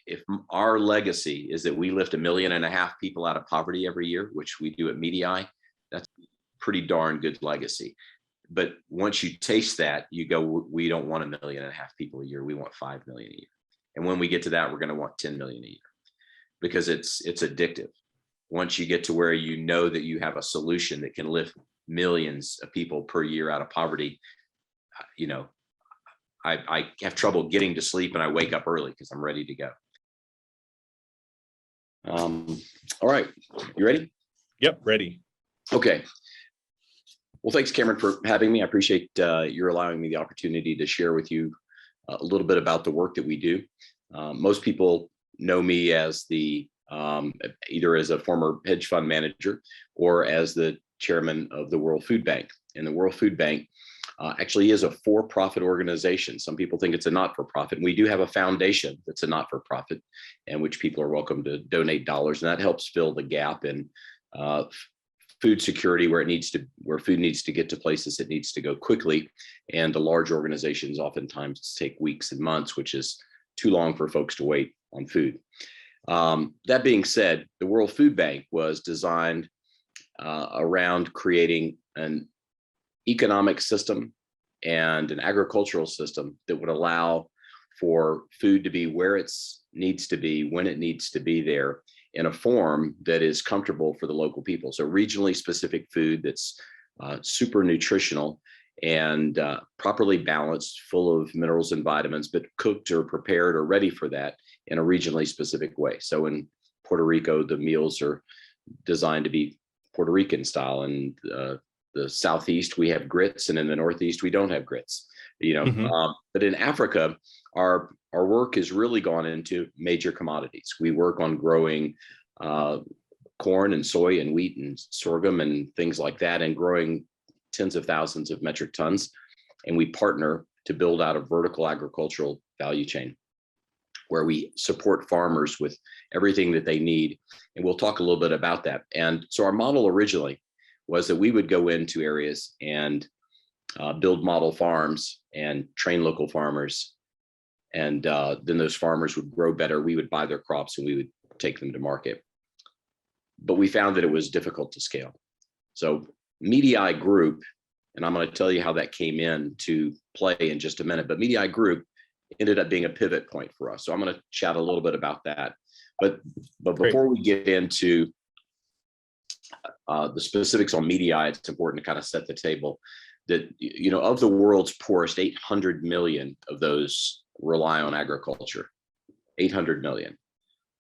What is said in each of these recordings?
if our legacy is that we lift 1.5 million people out of poverty every year, which we do at Medii, that's a pretty darn good legacy. But once you taste that, you go, we don't want 1.5 million people a year. We want 5 million a year. And when we get to that, we're going to want 10 million a year, because it's addictive. Once you get to where you know that you have a solution that can lift millions of people per year out of poverty, you know, I have trouble getting to sleep, and I wake up early because I'm ready to go. All right, you ready? Yep, ready. Okay. Well, thanks, Cameron, for having me. I appreciate your allowing me the opportunity to share with you a little bit about the work that we do. Most people know me as the either as a former hedge fund manager or as the chairman of the World Food Bank. And the World Food Bank actually is a for-profit organization. Some people think it's a not-for-profit. We do have a foundation that's a not-for-profit, and which people are welcome to donate dollars, and that helps fill the gap in food security where food needs to get to places it needs to go quickly. And the large organizations oftentimes take weeks and months, which is too long for folks to wait on food. That being said, the World Food Bank was designed around creating an economic system and an agricultural system that would allow for food to be where it needs to be, when it needs to be there, in a form that is comfortable for the local people. So regionally specific food that's super nutritional and properly balanced, full of minerals and vitamins, but cooked or prepared or ready for that in a regionally specific way. So in Puerto Rico, the meals are designed to be Puerto Rican style, and the Southeast, we have grits, and in the Northeast, we don't have grits, you know. But in Africa, our work has really gone into major commodities. We work on growing corn and soy and wheat and sorghum and things like that, and growing tens of thousands of metric tons. And we partner to build out a vertical agricultural value chain where we support farmers with everything that they need. And we'll talk a little bit about that. And so our model originally was that we would go into areas and build model farms and train local farmers. And then those farmers would grow better. We would buy their crops and we would take them to market. But we found that it was difficult to scale. So Medii Group, and I'm going to tell you how that came into play in just a minute, but Medii Group ended up being a pivot point for us. So I'm going to chat a little bit about that. But before we get into the specifics on Medii, it's important to kind of set the table that, you know, of the world's poorest, 800 million of those rely on agriculture. 800 million,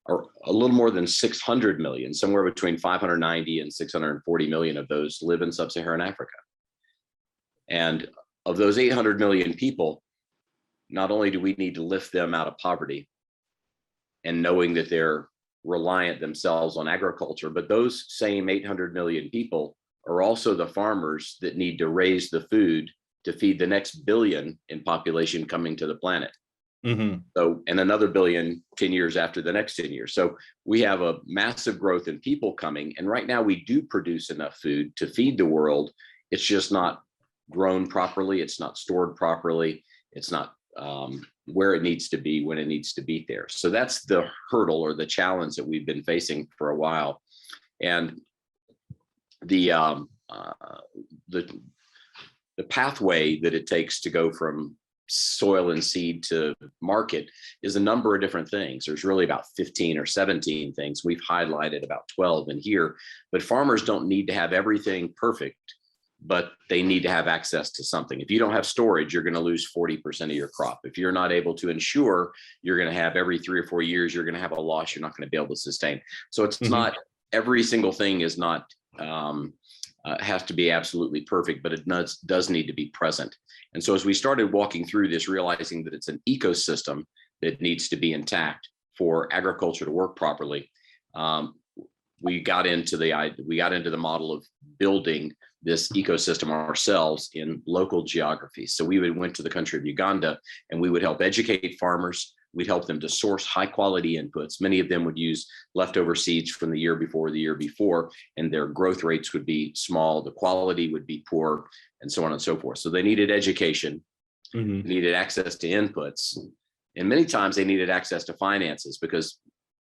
or a little more than 600 million, somewhere between 590 and 640 million of those live in sub-Saharan Africa. And of those 800 million people, not only do we need to lift them out of poverty and knowing that they're reliant themselves on agriculture, but those same 800 million people are also the farmers that need to raise the food to feed the next billion in population coming to the planet. So, and another billion 10 years after the next 10 years. So we have a massive growth in people coming. And right now we do produce enough food to feed the world. It's just not grown properly. It's not stored properly. It's not where it needs to be when it needs to be there. So that's the hurdle or the challenge that we've been facing for a while. And the pathway that it takes to go from soil and seed to market is a number of different things. There's really about 15 or 17 things. We've highlighted about 12 in here, but farmers don't need to have everything perfect, but they need to have access to something. If you don't have storage, you're going to lose 40% of your crop. If you're not able to ensure, you're going to have every 3 or 4 years, you're going to have a loss you're not going to be able to sustain. So it's not every single thing is not has to be absolutely perfect, but it does need to be present. And so as we started walking through this, realizing that it's an ecosystem that needs to be intact for agriculture to work properly, we got into the model of building this ecosystem ourselves in local geography. So we went to the country of Uganda and we would help educate farmers. We'd help them to source high quality inputs. Many of them would use leftover seeds from the year before, and their growth rates would be small. The quality would be poor, and so on and so forth. So they needed education, needed access to inputs, And many times they needed access to finances because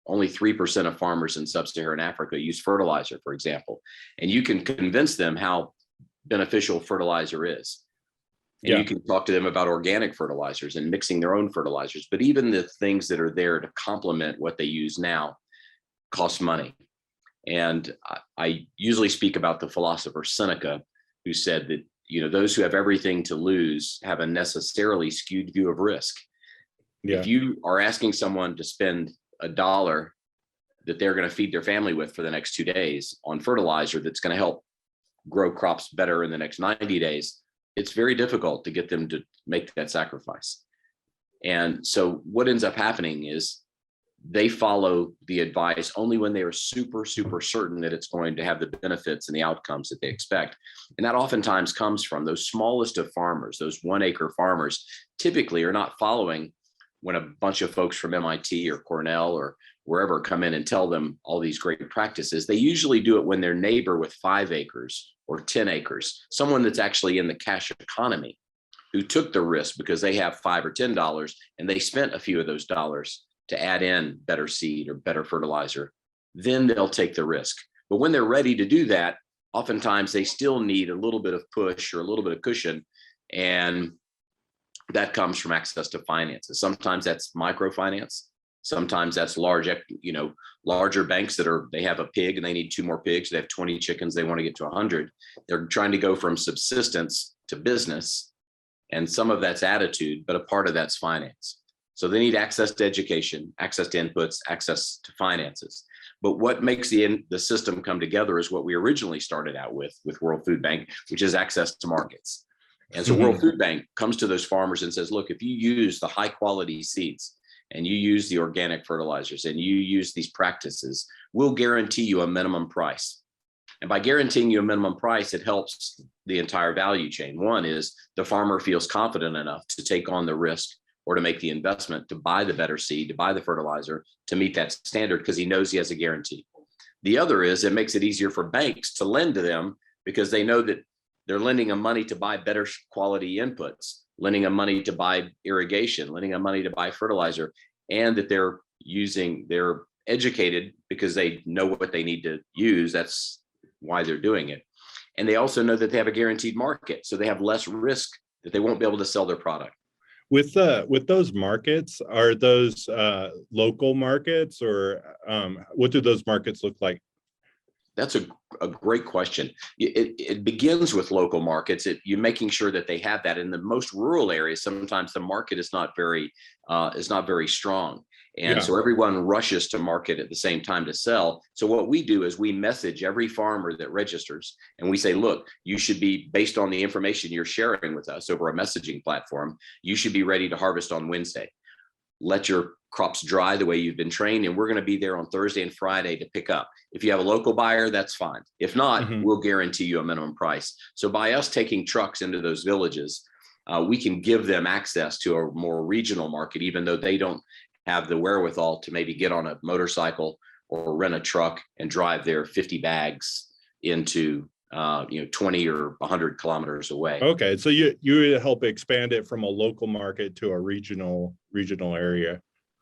only 3% of farmers in sub-Saharan Africa use fertilizer, for example. And you can convince them how beneficial fertilizer is. And you can talk to them about organic fertilizers and mixing their own fertilizers. But even the things that are there to complement what they use now cost money. And I usually speak about the philosopher Seneca, who said that, those who have everything to lose have a necessarily skewed view of risk. If you are asking someone to spend $1 that they're going to feed their family with for the next 2 days on fertilizer that's going to help grow crops better in the next 90 days, it's very difficult to get them to make that sacrifice. And so what ends up happening is they follow the advice only when they are super, super certain that it's going to have the benefits and the outcomes that they expect. And that oftentimes comes from those smallest of farmers. Those 1-acre farmers typically are not following when a bunch of folks from MIT or Cornell or wherever come in and tell them all these great practices. They usually do it when their neighbor with 5 acres or 10 acres, someone that's actually in the cash economy, who took the risk because they have $5 or $10 and they spent a few of those dollars to add in better seed or better fertilizer, then they'll take the risk. But when they're ready to do that, oftentimes they still need a little bit of push or a little bit of cushion. And that comes from access to finances. Sometimes that's microfinance. Sometimes that's larger banks they have a pig and they need 2 more pigs. They have 20 chickens. They want to get to 100. They're trying to go from subsistence to business. And some of that's attitude, but a part of that's finance. So they need access to education, access to inputs, access to finances. But what makes the system come together is what we originally started out with World Food Bank, which is access to markets. And so World Food Bank comes to those farmers and says, look, if you use the high quality seeds and you use the organic fertilizers and you use these practices, we'll guarantee you a minimum price. And by guaranteeing you a minimum price, it helps the entire value chain. One is the farmer feels confident enough to take on the risk or to make the investment to buy the better seed, to buy the fertilizer, to meet that standard because he knows he has a guarantee. The other is it makes it easier for banks to lend to them because they know that they're lending them money to buy better quality inputs, lending them money to buy irrigation, lending them money to buy fertilizer, and that they're educated because they know what they need to use. That's why they're doing it. And they also know that they have a guaranteed market, so they have less risk that they won't be able to sell their product. With those markets, are those local markets, or what do those markets look like? That's a great question. It begins with local markets. You're making sure that they have that. In the most rural areas, sometimes the market is not very strong. And so everyone rushes to market at the same time to sell. So what we do is we message every farmer that registers and we say, look, you should be, based on the information you're sharing with us over a messaging platform, you should be ready to harvest on Wednesday. Let your crops dry the way you've been trained, and we're going to be there on Thursday and Friday to pick up. If you have a local buyer, that's fine. If not, we'll guarantee you a minimum price. So by us taking trucks into those villages, we can give them access to a more regional market, even though they don't have the wherewithal to maybe get on a motorcycle or rent a truck and drive their 50 bags into 20 or 100 kilometers away. Okay, so you help expand it from a local market to a regional area.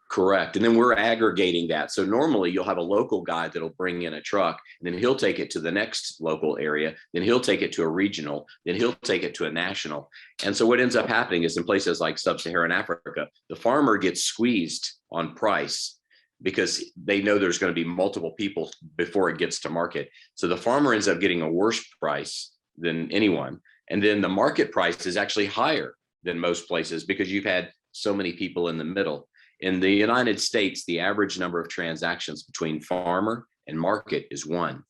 Correct. And then we're aggregating that. So normally you'll have a local guy that'll bring in a truck, and then he'll take it to the next local area. Then he'll take it to a regional. Then he'll take it to a national. And so what ends up happening is in places like sub-Saharan Africa, the farmer gets squeezed on price because they know there's going to be multiple people before it gets to market. So the farmer ends up getting a worse price than anyone. And then the market price is actually higher than most places because you've had so many people in the middle. In the United States, the average number of transactions between farmer and market is 1.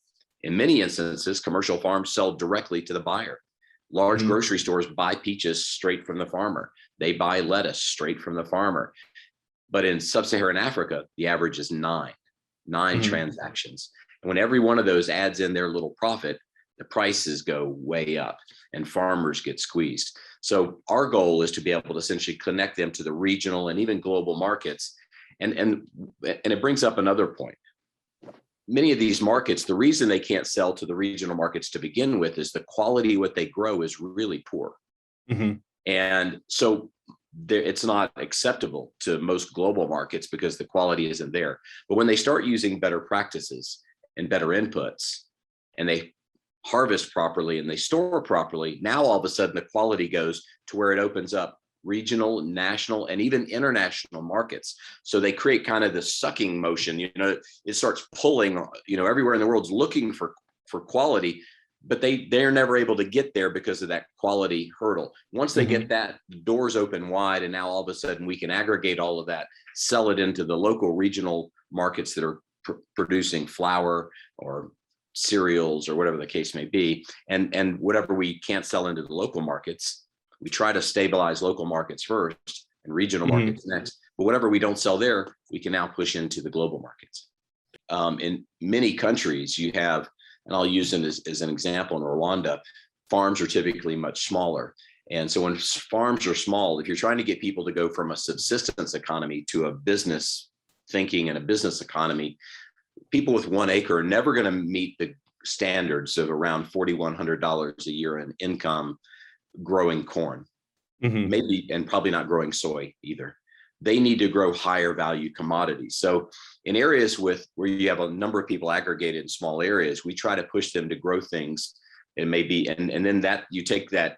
In many instances, commercial farms sell directly to the buyer. Large grocery stores buy peaches straight from the farmer. They buy lettuce straight from the farmer. But in sub-Saharan Africa, the average is 9 transactions. And when every one of those adds in their little profit, the prices go way up and farmers get squeezed. So our goal is to be able to essentially connect them to the regional and even global markets. And it brings up another point. Many of these markets, the reason they can't sell to the regional markets to begin with is the quality of what they grow is really poor. And so it's not acceptable to most global markets because the quality isn't there. But when they start using better practices and better inputs, and they harvest properly and they store properly, now all of a sudden the quality goes to where it opens up regional, national, and even international markets. So they create kind of this sucking motion, it starts pulling, everywhere in the world's looking for quality, but they're never able to get there because of that quality hurdle. Once they get that, the doors open wide, and now all of a sudden we can aggregate all of that, sell it into the local regional markets that are producing flour or cereals or whatever the case may be. And whatever we can't sell into the local markets, we try to stabilize local markets first and regional markets next. But whatever we don't sell there, we can now push into the global markets. In many countries, you have, and I'll use it as an example, in Rwanda, farms are typically much smaller. And so when farms are small, if you're trying to get people to go from a subsistence economy to a business thinking and a business economy, people with 1 acre are never going to meet the standards of around $4,100 a year in income growing corn, maybe, and probably not growing soy either. They need to grow higher value commodities. So in areas where you have a number of people aggregated in small areas, we try to push them to grow things. And maybe, and then that you take that,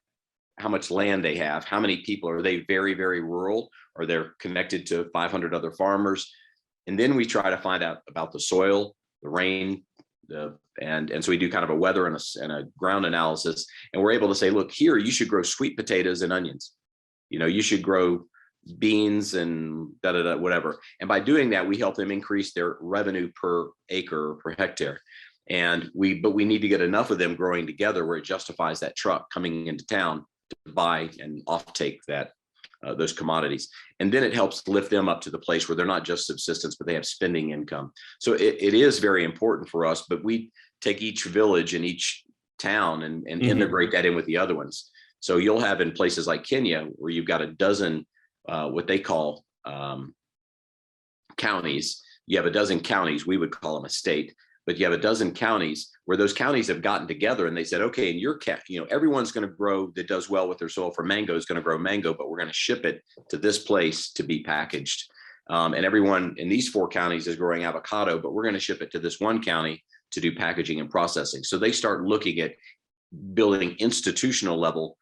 how much land they have, how many people, are they very, very rural, or they're connected to 500 other farmers? And then we try to find out about the soil, the rain, and so we do kind of a weather and a ground analysis, and we're able to say, look, here you should grow sweet potatoes and onions. You should grow beans and whatever. And by doing that, we help them increase their revenue per acre or per hectare. But we need to get enough of them growing together where it justifies that truck coming into town to buy and offtake those commodities. And then it helps lift them up to the place where they're not just subsistence, but they have spending income. So it is very important for us, but we take each village and each town and integrate that in with the other ones. So you'll have in places like Kenya, where you've got a dozen, what they call counties. You have a dozen counties, we would call them a state, but you have a dozen counties where those counties have gotten together and they said, okay, in your everyone's going to grow, that does well with their soil for mango is going to grow mango, but we're going to ship it to this place to be packaged. And everyone in these 4 counties is growing avocado, but we're going to ship it to this one county to do packaging and processing. So they start looking at building institutional level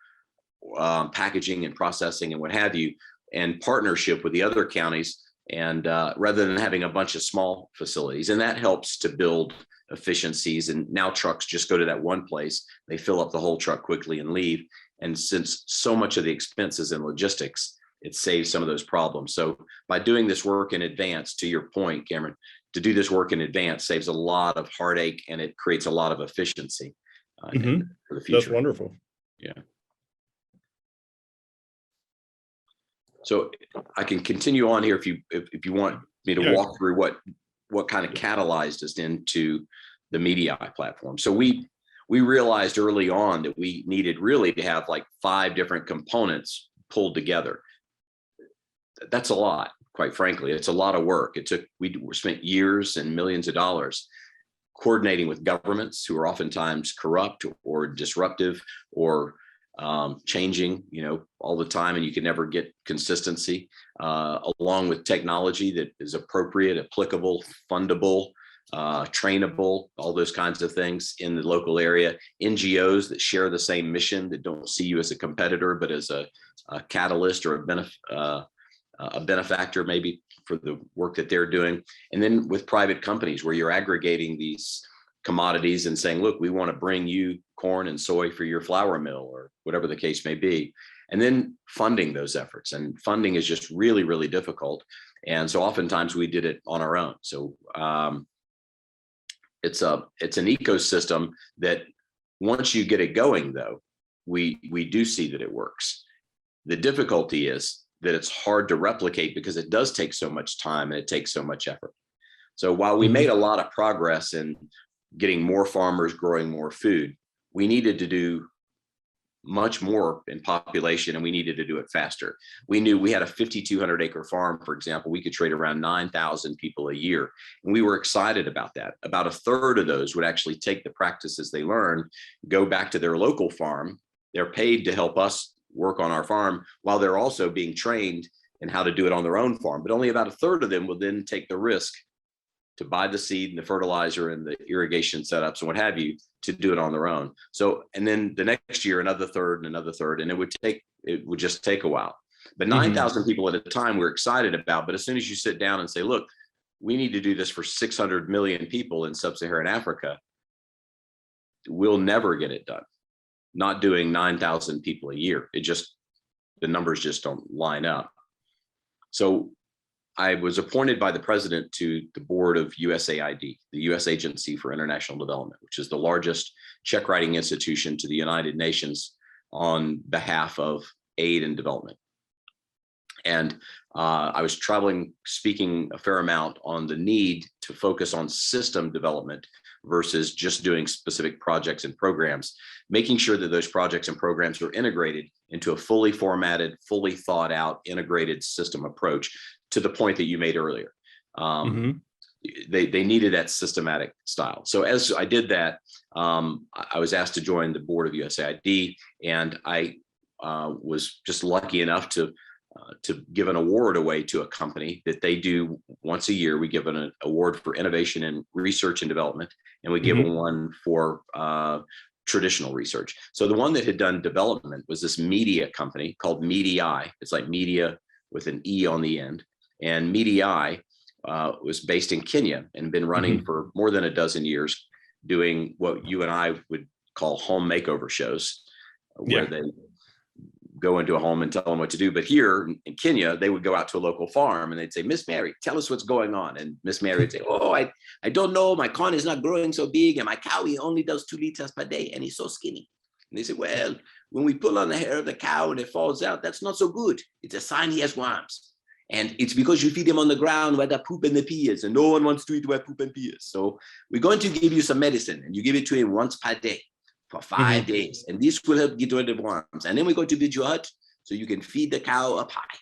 packaging and processing and what have you, and partnership with the other counties, and rather than having a bunch of small facilities. And that helps to build efficiencies. And now trucks just go to that one place, they fill up the whole truck quickly and leave. And since so much of the expenses in logistics, it saves some of those problems. So by doing this work in advance, to your point, Cameron, to do this work in advance saves a lot of heartache, and it creates a lot of efficiency for the future. That's wonderful. Yeah. So I can continue on here if you want me to walk through what kind of catalyzed us into the Media platform. So we realized early on that we needed really to have like 5 different components pulled together. That's a lot, quite frankly. It's a lot of work. We spent years and millions of dollars coordinating with governments who are oftentimes corrupt or disruptive or changing, all the time, and you can never get consistency, along with technology that is appropriate, applicable, fundable, trainable, all those kinds of things in the local area. NGOs that share the same mission, that don't see you as a competitor, but as a catalyst or a benefactor maybe for the work that they're doing. And then with private companies where you're aggregating these commodities and saying, look, we want to bring you corn and soy for your flour mill or whatever the case may be. And then funding those efforts. And funding is just really, really difficult. And so oftentimes we did it on our own. So it's an ecosystem that once you get it going, though, we do see that it works. The difficulty is that it's hard to replicate because it does take so much time and it takes so much effort. So while we made a lot of progress in getting more farmers growing more food, we needed to do much more in population, and we needed to do it faster. We knew we had a 5,200 acre farm, for example, we could trade around 9,000 people a year. And we were excited about that. About a third of those would actually take the practices they learned, go back to their local farm. They're paid to help us work on our farm while they're also being trained in how to do it on their own farm. But only about a third of them will then take the risk to buy the seed and the fertilizer and the irrigation setups and what have you to do it on their own. So, and then the next year, another third, and it would just take a while. But 9,000 people at a time we're excited about. But as soon as you sit down and say, look, we need to do this for 600 million people in sub-Saharan Africa, we'll never get it done. Not doing 9,000 people a year. The numbers just don't line up. So I was appointed by the president to the board of USAID, the U.S. Agency for International Development, which is the largest check writing institution to the United Nations on behalf of aid and development. And I was traveling, speaking a fair amount on the need to focus on system development versus just doing specific projects and programs, making sure that those projects and programs are integrated into a fully formatted, fully thought out, integrated system approach, to the point that you made earlier. They needed that systematic style. So as I did that, I was asked to join the board of USAID, and I was just lucky enough to give an award away to a company that they do once a year. We give an award for innovation in research and development, and we give one for traditional research. So the one that had done development was this media company called MEDI. It's like media with an E on the end. And MEDI was based in Kenya and been running for more than a dozen years, doing what you and I would call home makeover shows, where they go into a home and tell them what to do. But here in Kenya, they would go out to a local farm and they'd say, Miss Mary, tell us what's going on. And Miss Mary would say, oh, I don't know. My corn is not growing so big, and my cow, he only does 2 liters per day, and he's so skinny. And they say, well, when we pull on the hair of the cow and it falls out, that's not so good. It's a sign he has worms. And it's because you feed him on the ground where the poop and the pee is, and no one wants to eat where poop and pee is. So we're going to give you some medicine, and you give it to him once per day for 5 days. And this will help get rid of worms. And then we're going to build your hut so you can feed the cow up high.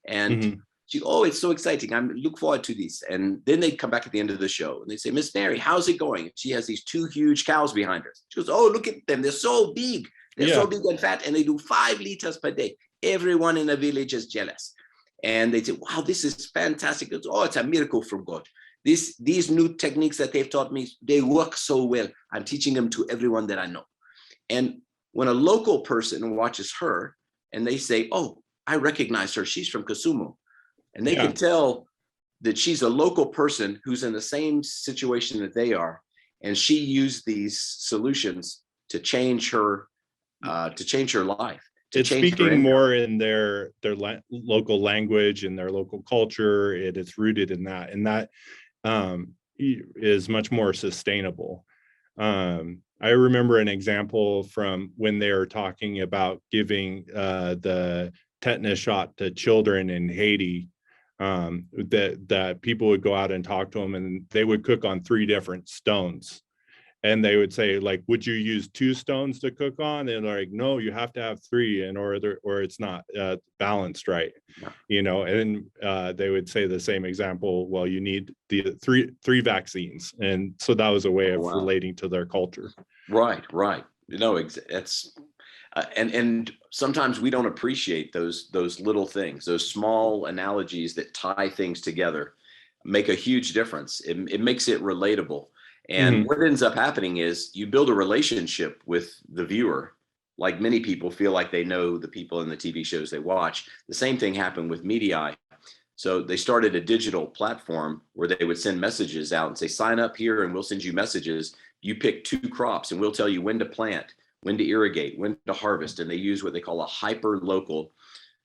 And she, oh, it's so exciting. I look forward to this. And then they come back at the end of the show and they say, Miss Mary, how's it going? And she has these 2 huge cows behind her. She goes, oh, look at them. They're so big. They're so big and fat, and they do 5 liters per day. Everyone in the village is jealous. And they say, wow, this is fantastic. It's a miracle from God. These new techniques that they've taught me, they work so well. I'm teaching them to everyone that I know. And when a local person watches her and they say, oh, I recognize her, she's from Kisumu. And they can tell that she's a local person who's in the same situation that they are. And she used these solutions to change her life. It's speaking more in their local language and their local culture. It is rooted in that, and that is much more sustainable. I remember an example from when they were talking about giving the tetanus shot to children in Haiti, that people would go out and talk to them, and they would cook on 3 different stones. And they would say, like, would you use 2 stones to cook on? And they're like, no, you have to have 3 in order, or it's not balanced right. You know, and they would say the same example, well, you need the three vaccines. And so that was a way of relating to their culture. Right. You know, it's and sometimes we don't appreciate those little things, those small analogies that tie things together, make a huge difference. It makes it relatable. And what ends up happening is you build a relationship with the viewer. Like many people feel like they know the people in the TV shows they watch. The same thing happened with MEDI. So they started a digital platform where they would send messages out and say, sign up here and we'll send you messages. You pick 2 crops and we'll tell you when to plant, when to irrigate, when to harvest. And they use what they call a hyper-local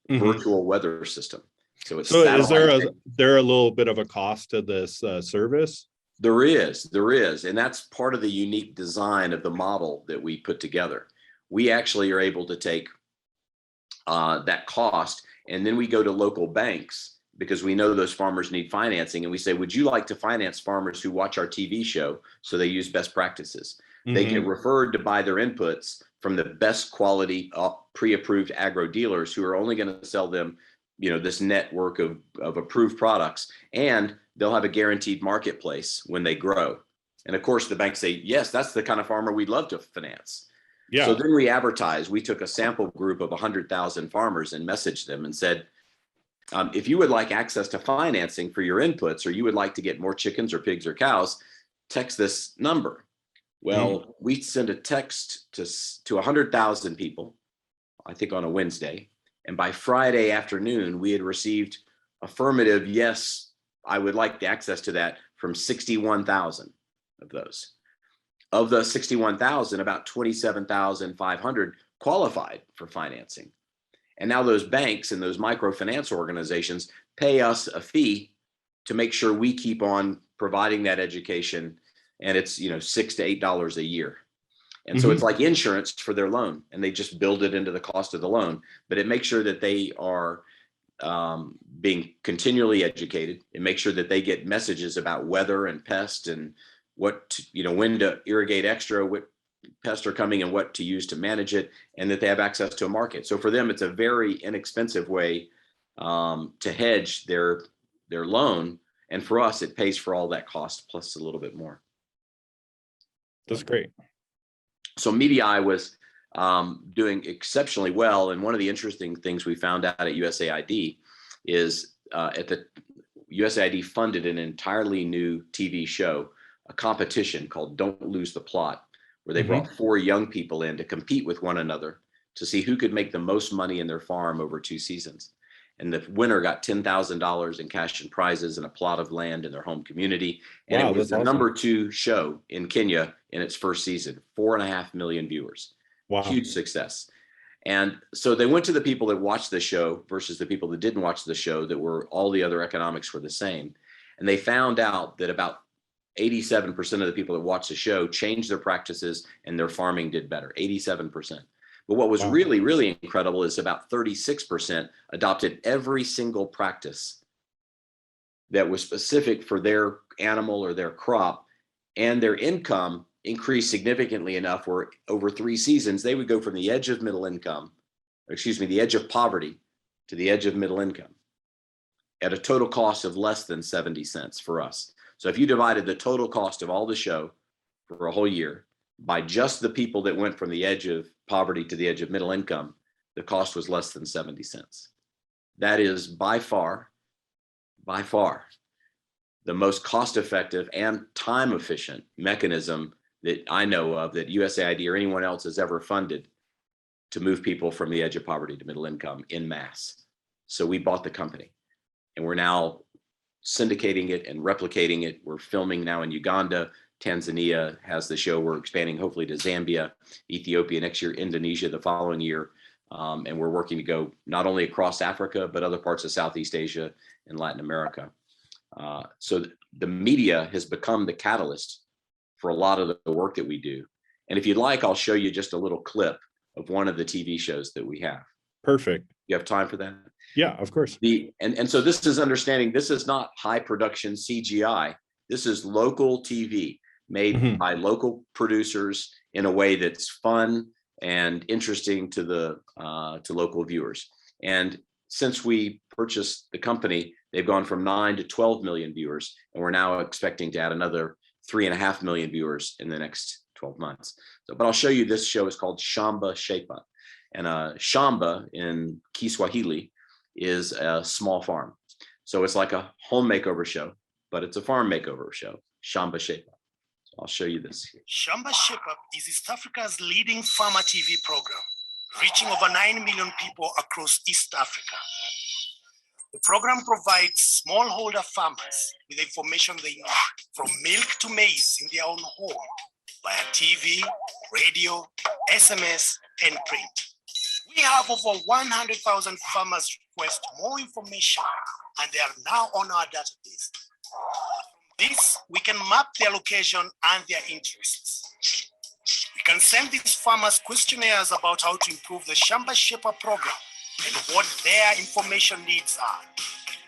virtual weather system. So it's is there a little bit of a cost to this service? There is. And that's part of the unique design of the model that we put together. We actually are able to take that cost, and then we go to local banks because we know those farmers need financing. And we say, would you like to finance farmers who watch our TV show so they use best practices? They get referred to buy their inputs from the best quality pre-approved agro dealers who are only going to sell them, you know, this network of approved products, and they'll have a guaranteed marketplace when they grow. And of course, the banks say, yes, that's the kind of farmer we'd love to finance. Yeah. So then we advertised. We took a sample group of 100,000 farmers and messaged them and said, if you would like access to financing for your inputs, or you would like to get more chickens or pigs or cows, text this number. Well, we sent a text to 100,000 people, I think on a Wednesday. And by Friday afternoon, we had received affirmative, yes, I would like the access to that, from 61,000 of those. Of the 61,000, about 27,500 qualified for financing. And now those banks and those microfinance organizations pay us a fee to make sure we keep on providing that education. And it's, $6 to $8 a year. And so it's like insurance for their loan, and they just build it into the cost of the loan, but it makes sure that they are being continually educated. It makes sure that they get messages about weather and pest and what, when to irrigate extra, what pests are coming and what to use to manage it, and that they have access to a market. So for them, it's a very inexpensive way to hedge their loan. And for us, it pays for all that cost plus a little bit more. That's great. So MEDI was doing exceptionally well. And one of the interesting things we found out at USAID is USAID funded an entirely new TV show, a competition called Don't Lose the Plot, where they brought 4 young people in to compete with one another to see who could make the most money in their farm over 2 seasons. And the winner got $10,000 in cash and prizes and a plot of land in their home community. And it was the number 2 show in Kenya in its first season, 4.5 million viewers. Wow. Huge success. And so they went to the people that watched the show versus the people that didn't watch the show, that were all the other economics were the same. And they found out that about 87% of the people that watched the show changed their practices and their farming did better, 87%. But what was really, really incredible is about 36% adopted every single practice that was specific for their animal or their crop, and their income increased significantly enough where over 3 seasons, they would go from the edge of the edge of poverty to the edge of middle income at a total cost of less than 70 cents for us. So if you divided the total cost of all the show for a whole year by just the people that went from the edge of poverty to the edge of middle income, the cost was less than 70 cents. That is by far, the most cost-effective and time-efficient mechanism that I know of that USAID or anyone else has ever funded to move people from the edge of poverty to middle income en masse. So we bought the company, and we're now syndicating it and replicating it. We're filming now in Uganda. Tanzania has the show. We're expanding hopefully to Zambia, Ethiopia next year, Indonesia the following year. And we're working to go not only across Africa, but other parts of Southeast Asia and Latin America. So the media has become the catalyst for a lot of the work that we do. And if you'd like, I'll show you just a little clip of one of the TV shows that we have. Perfect. You have time for that? Yeah, of course. And so this is understanding, this is not high production CGI. This is local TV made by local producers in a way that's fun and interesting to the to local viewers. And since we purchased the company, they've gone from 9 to 12 million viewers, and we're now expecting to add another 3.5 million viewers in the next 12 months. So, but I'll show you, this show is called Shamba Shepa. And Shamba in Kiswahili is a small farm. So it's like a home makeover show, but it's a farm makeover show, Shamba Shepa. So I'll show you this here. Shamba Shepa is East Africa's leading farmer TV program, reaching over 9 million people across East Africa. The program provides smallholder farmers with the information they need, from milk to maize in their own home, via TV, radio, SMS, and print. We have over 100,000 farmers request more information, and they are now on our database. From this, we can map their location and their interests. We can send these farmers questionnaires about how to improve the Shamba Shepa program and what their information needs are.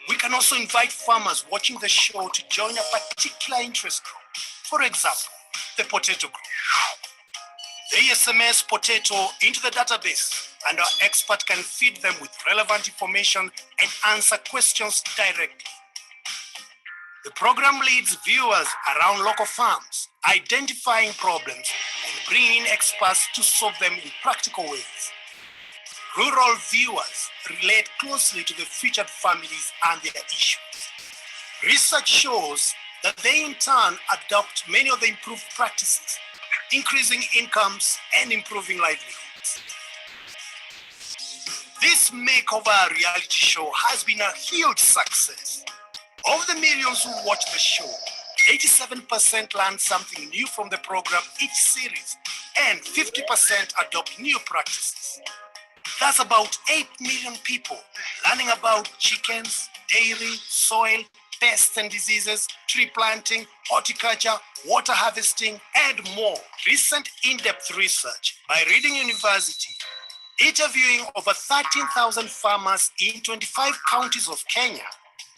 We can also invite farmers watching the show to join a particular interest group. For example, the potato group. They SMS potato into the database, and our expert can feed them with relevant information and answer questions directly. The program leads viewers around local farms, identifying problems and bringing in experts to solve them in practical ways. Rural viewers relate closely to the featured families and their issues. Research shows that they in turn adopt many of the improved practices, increasing incomes and improving livelihoods. This makeover reality show has been a huge success. Of the millions who watch the show, 87% learn something new from the program each series, and 50% adopt new practices. That's about 8 million people learning about chickens, dairy, soil, pests and diseases, tree planting, horticulture, water harvesting, and more. Recent in-depth research by Reading University, interviewing over 13,000 farmers in 25 counties of Kenya,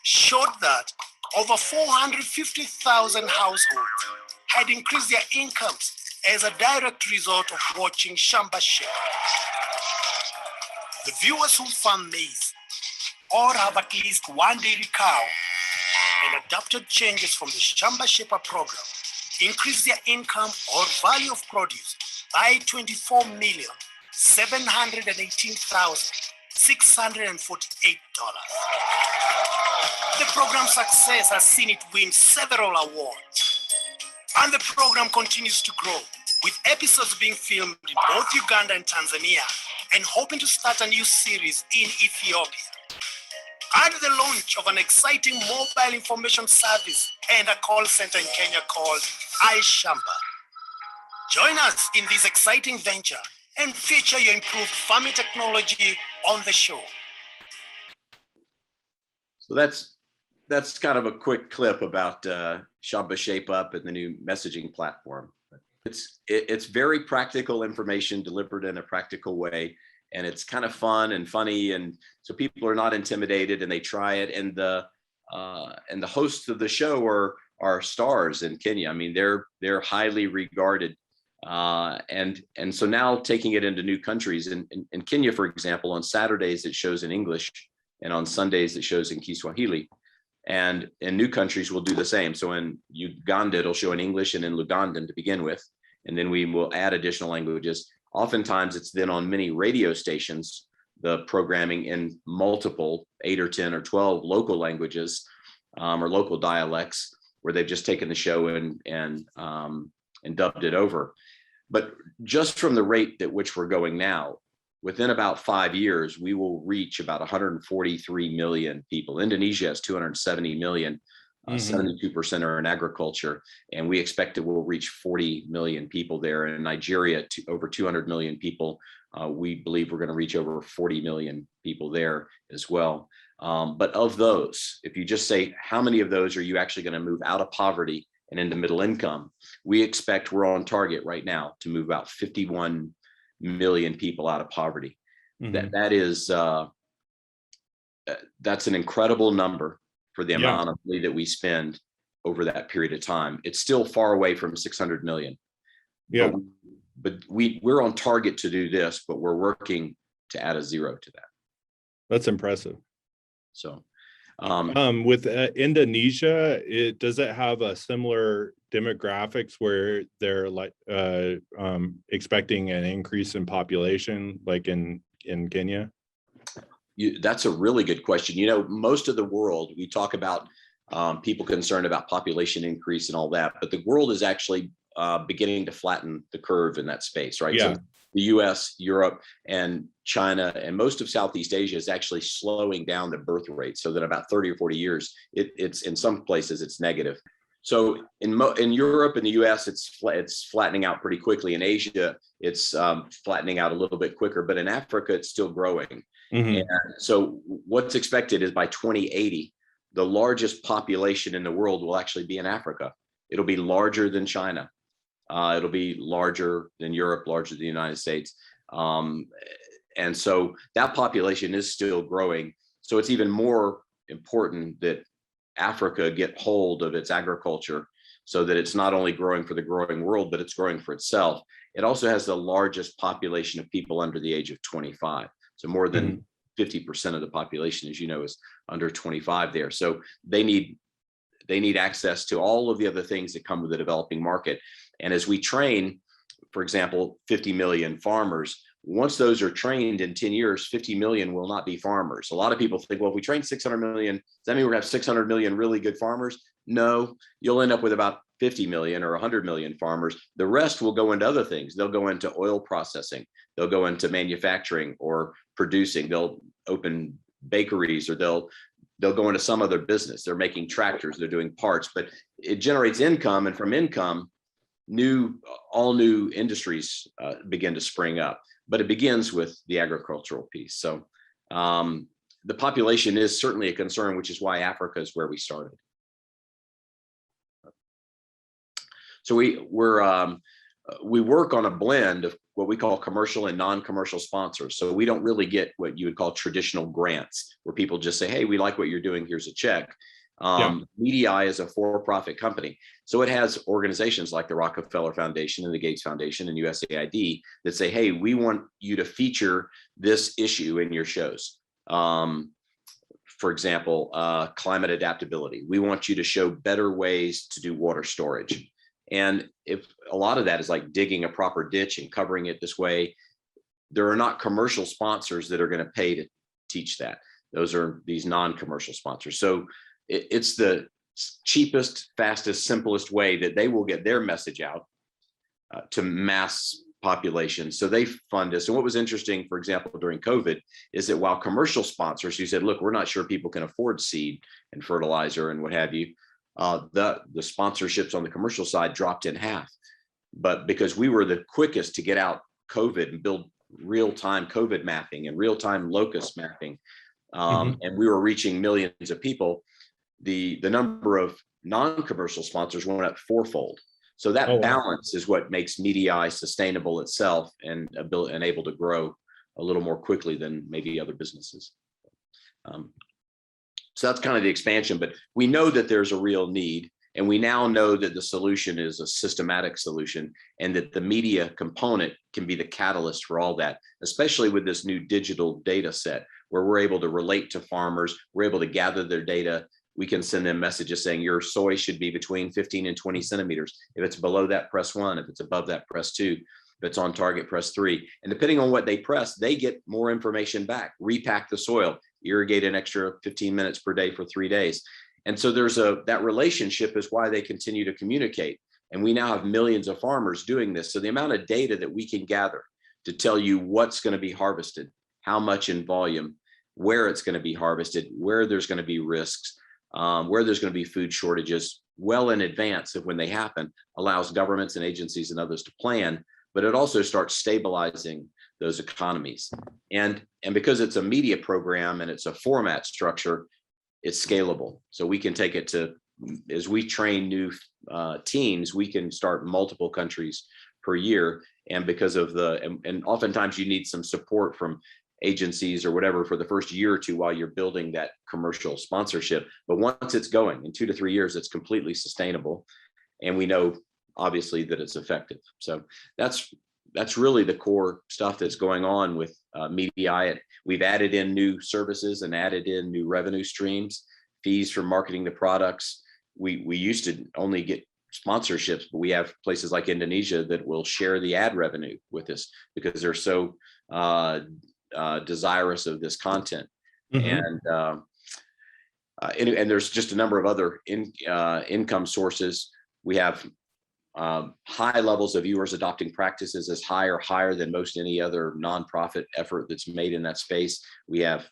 showed that over 450,000 households had increased their incomes as a direct result of watching Shamba Shape. The viewers who farm maize or have at least one dairy cow and adopted changes from the Shamba Shaper program increased their income or value of produce by $24,718,648. The program's success has seen it win several awards, and the program continues to grow, with episodes being filmed in both Uganda and Tanzania, and hoping to start a new series in Ethiopia. And the launch of an exciting mobile information service and a call center in Kenya called iShamba. Join us in this exciting venture and feature your improved farming technology on the show. So that's kind of a quick clip about Shamba Shape Up and the new messaging platform. It's very practical information delivered in a practical way, and it's kind of fun and funny, and so people are not intimidated and they try it. And the hosts of the show are stars in Kenya. I mean, they're highly regarded, and so now taking it into new countries. In Kenya, for example, on Saturdays it shows in English, and on Sundays it shows in Kiswahili. And in new countries we'll do the same. So in Uganda it'll show in English and in Lugandan to begin with, and then we will add additional languages. Oftentimes it's then on many radio stations, the programming in multiple 8 or 10 or 12 local languages or local dialects, where they've just taken the show and dubbed it over. But just from the rate at which we're going now, within about 5 years, we will reach about 143 million people. Indonesia has 270 million. 72% are in agriculture, and we expect it will reach 40 million people there. In Nigeria, over 200 million people. We believe we're going to reach over 40 million people there as well. But of those, if you just say, how many of those are you actually going to move out of poverty and into middle income? We expect we're on target right now to move about 51 million people out of poverty. That's an incredible number for the amount of money that we spend over that period of time. It's still far away from 600 million. Yeah. But we're on target to do this, but we're working to add a zero to that. That's impressive. So with Indonesia, does it have a similar demographics where they're like expecting an increase in population like in Kenya? That's a really good question. You know, most of the world, we talk about people concerned about population increase and all that, but the world is actually beginning to flatten the curve in that space, right? Yeah. So the US, Europe, and China, and most of Southeast Asia is actually slowing down the birth rate, so that about 30 or 40 years, it's in some places it's negative. So in Europe and the US, it's flattening out pretty quickly. In Asia, it's flattening out a little bit quicker, but in Africa, it's still growing. And so what's expected is by 2080, the largest population in the world will actually be in Africa. It'll be larger than China. It'll be larger than Europe, larger than the United States. And so that population is still growing. So it's even more important that Africa get hold of its agriculture, so that it's not only growing for the growing world, but it's growing for itself. It also has the largest population of people under the age of 25. So more than 50% of the population, as you know, is under 25 there. So they need access to all of the other things that come with the developing market. And as we train for example, 50 million farmers. Once those are trained in 10 years, 50 million will not be farmers. A lot of people think, well, if we train 600 million, does that mean we're going to have 600 million really good farmers? No, you'll end up with about 50 million or 100 million farmers. The rest will go into other things. They'll go into oil processing. They'll go into manufacturing or producing. They'll open bakeries, or they'll go into some other business. They're making tractors, they're doing parts, but it generates income. And from income, all new industries begin to spring up. But it begins with the agricultural piece. So the population is certainly a concern, which is why Africa is where we started. So we work on a blend of what we call commercial and non-commercial sponsors. So we don't really get what you would call traditional grants, where people just say, hey, we like what you're doing, here's a check. MEDI is a for-profit company. So it has organizations like the Rockefeller Foundation and the Gates Foundation and USAID that say, hey, we want you to feature this issue in your shows. For example, climate adaptability. We want you to show better ways to do water storage. And if a lot of that is like digging a proper ditch and covering it this way, there are not commercial sponsors that are going to pay to teach that. Those are these non-commercial sponsors. So it's the cheapest, fastest, simplest way that they will get their message out to mass population. So they fund us. And what was interesting, for example, during COVID, is that while commercial sponsors who said, look, we're not sure people can afford seed and fertilizer and what have you, the sponsorships on the commercial side dropped in half. But because we were the quickest to get out COVID and build real-time COVID mapping and real-time locust mapping, and we were reaching millions of people, the number of non-commercial sponsors went up fourfold. So that balance is what makes MEDI sustainable itself and able to grow a little more quickly than maybe other businesses. So that's kind of the expansion, but we know that there's a real need, and we now know that the solution is a systematic solution, and that the media component can be the catalyst for all that, especially with this new digital data set where we're able to relate to farmers, we're able to gather their data. We can send them messages saying your soy should be between 15 and 20 centimeters. If it's below that, press 1. If it's above that, press 2. If it's on target, press 3. And depending on what they press, they get more information back. Repack the soil, irrigate an extra 15 minutes per day for 3 days. And so there's that relationship is why they continue to communicate. And we now have millions of farmers doing this. So the amount of data that we can gather to tell you what's going to be harvested, how much in volume, where it's going to be harvested, where there's going to be risks, where there's going to be food shortages well in advance of when they happen, allows governments and agencies and others to plan, but it also starts stabilizing those economies. And because it's a media program and it's a format structure, it's scalable. So we can take it to, as we train new teams, we can start multiple countries per year. And because of and oftentimes you need some support from agencies or whatever for the first year or two while you're building that commercial sponsorship. But once it's going, in 2 to 3 years, it's completely sustainable. And we know obviously that it's effective. So that's really the core stuff that's going on with MEDI. We've added in new services and added in new revenue streams, fees for marketing the products. We used to only get sponsorships, but we have places like Indonesia that will share the ad revenue with us because they're so desirous of this content. And there's just a number of other income sources. We have high levels of viewers adopting practices as higher than most any other nonprofit effort that's made in that space. We have,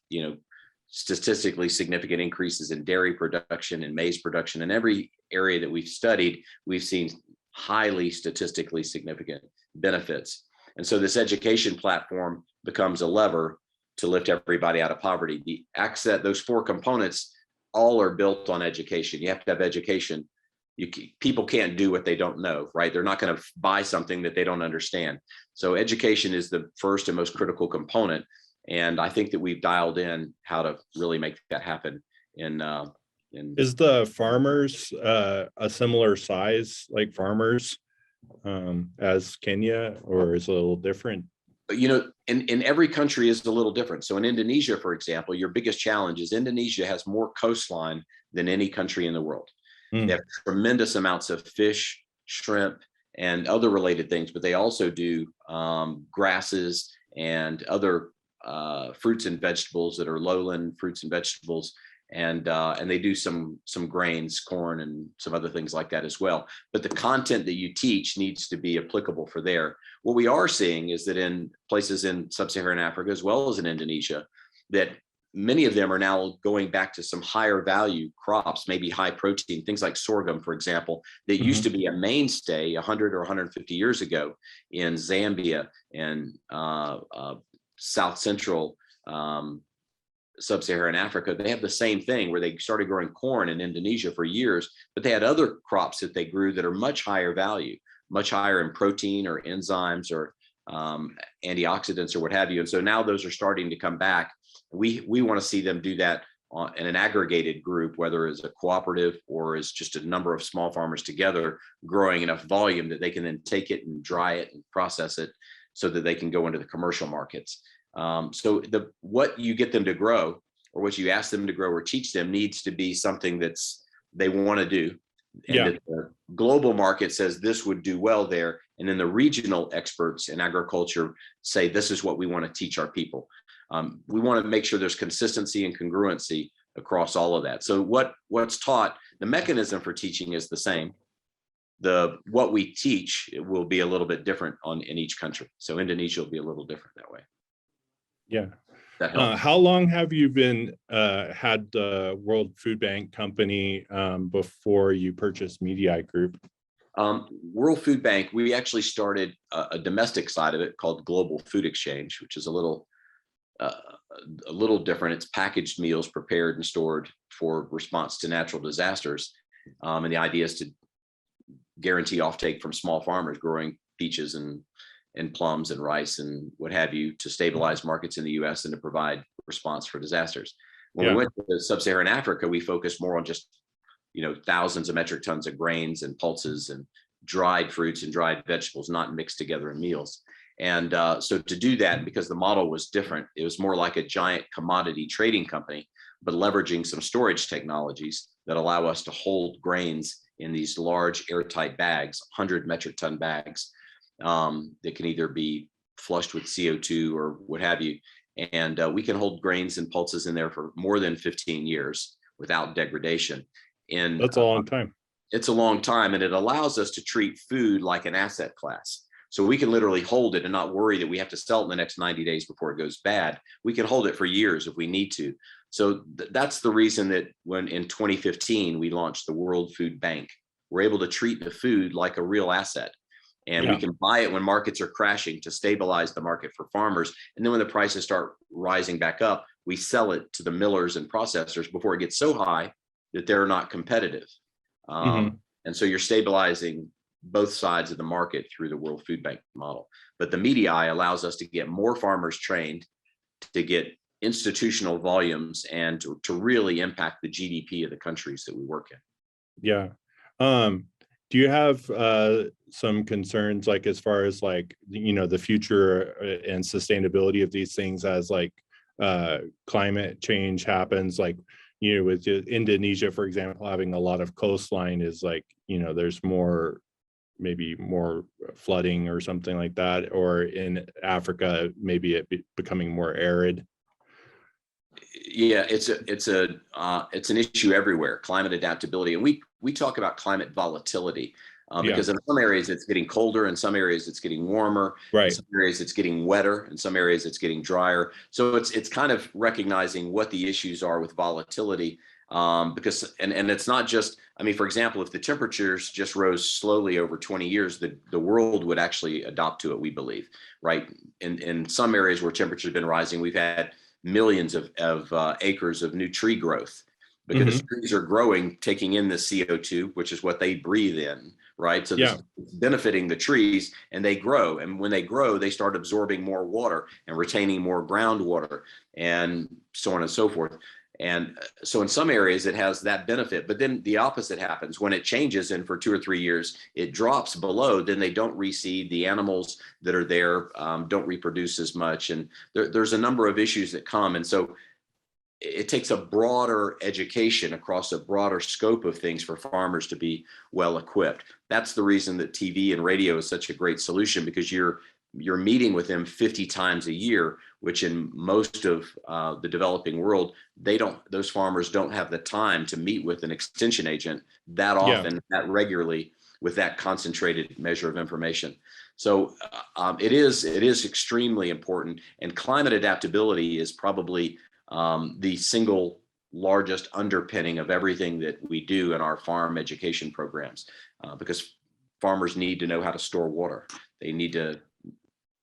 statistically significant increases in dairy production and maize production. In every area that we've studied, we've seen highly statistically significant benefits. And so this education platform becomes a lever to lift everybody out of poverty. The access, those 4 components all are built on education. You have to have education. People can't do what they don't know, right? They're not going to buy something that they don't understand. So education is the first and most critical component. And I think that we've dialed in how to really make that happen. Is the farmers a similar size like farmers as Kenya, or is it a little different? In every country is a little different. So in Indonesia, for example, your biggest challenge is Indonesia has more coastline than any country in the world. They have tremendous amounts of fish, shrimp, and other related things, but they also do grasses and other fruits and vegetables that are lowland fruits and vegetables, and they do some grains, corn, and some other things like that as well. But the content that you teach needs to be applicable for there. What we are seeing is that in places in sub-Saharan Africa, as well as in Indonesia, that many of them are now going back to some higher value crops, maybe high protein, things like sorghum, for example, that used to be a mainstay 100 or 150 years ago in Zambia and South Central sub-Saharan Africa. They have the same thing where they started growing corn in Indonesia for years, but they had other crops that they grew that are much higher value, much higher in protein or enzymes or antioxidants or what have you. And so now those are starting to come back. We want to see them do that in an aggregated group, whether it's a cooperative or is just a number of small farmers together growing enough volume that they can then take it and dry it and process it so that they can go into the commercial markets. So what you get them to grow, or what you ask them to grow or teach them, needs to be something that's they want to do. And that the global market says this would do well there. And then the regional experts in agriculture say, this is what we want to teach our people. We want to make sure there's consistency and congruency across all of that. So what's taught, the mechanism for teaching is the same. What we teach, it will be a little bit different in each country. So Indonesia will be a little different that way. Yeah. How long have you been had the World Food Bank company before you purchased Mediae Group? World Food Bank, we actually started a domestic side of it called Global Food Exchange, which is a little different. It's packaged meals prepared and stored for response to natural disasters. And the idea is to guarantee offtake from small farmers growing peaches and plums and rice and what have you to stabilize markets in the US and to provide response for disasters. When we went to sub-Saharan Africa, we focused more on just, thousands of metric tons of grains and pulses and dried fruits and dried vegetables, not mixed together in meals. And so to do that, because the model was different, it was more like a giant commodity trading company, but leveraging some storage technologies that allow us to hold grains in these large airtight bags, 100 metric ton bags that can either be flushed with CO2 or what have you. And we can hold grains and pulses in there for more than 15 years without degradation. And that's a long time. It's a long time, and it allows us to treat food like an asset class. So we can literally hold it and not worry that we have to sell it in the next 90 days before it goes bad. We can hold it for years if we need to. So that's the reason that when in 2015, we launched the World Food Bank. We're able to treat the food like a real asset. And we can buy it when markets are crashing to stabilize the market for farmers. And then when the prices start rising back up, we sell it to the millers and processors before it gets so high that they're not competitive. And so you're stabilizing both sides of the market through the World Food Bank model. But the Mediae allows us to get more farmers trained, to get institutional volumes, and to really impact the GDP of the countries that we work in. Yeah. Do you have some concerns, like as far as the future and sustainability of these things as climate change happens? With Indonesia, for example, having a lot of coastline is there's maybe more flooding or something like that, or in Africa, maybe it becoming more arid. Yeah, it's an issue everywhere, climate adaptability. And we talk about climate volatility because in some areas it's getting colder, in some areas it's getting warmer, in some areas it's getting wetter, in some areas it's getting drier. So it's kind of recognizing what the issues are with volatility, because and it's not just, for example, if the temperatures just rose slowly over 20 years, the world would actually adopt to it, we believe, right? In some areas where temperatures have been rising, we've had millions of acres of new tree growth because trees are growing, taking in the CO2, which is what they breathe in, right? So this is benefiting the trees, and they grow. And when they grow, they start absorbing more water and retaining more groundwater and so on and so forth. And so in some areas it has that benefit, but then the opposite happens when it changes, and for 2 or 3 years it drops below, then they don't reseed, the animals that are there don't reproduce as much, and there's a number of issues that come. And so it takes a broader education across a broader scope of things for farmers to be well equipped. That's the reason that TV and radio is such a great solution, because you're meeting with them 50 times a year, which in most of the developing world, those farmers don't have the time to meet with an extension agent that often, that regularly, with that concentrated measure of information. So it is extremely important, and climate adaptability is probably the single largest underpinning of everything that we do in our farm education programs, because farmers need to know how to store water. They need to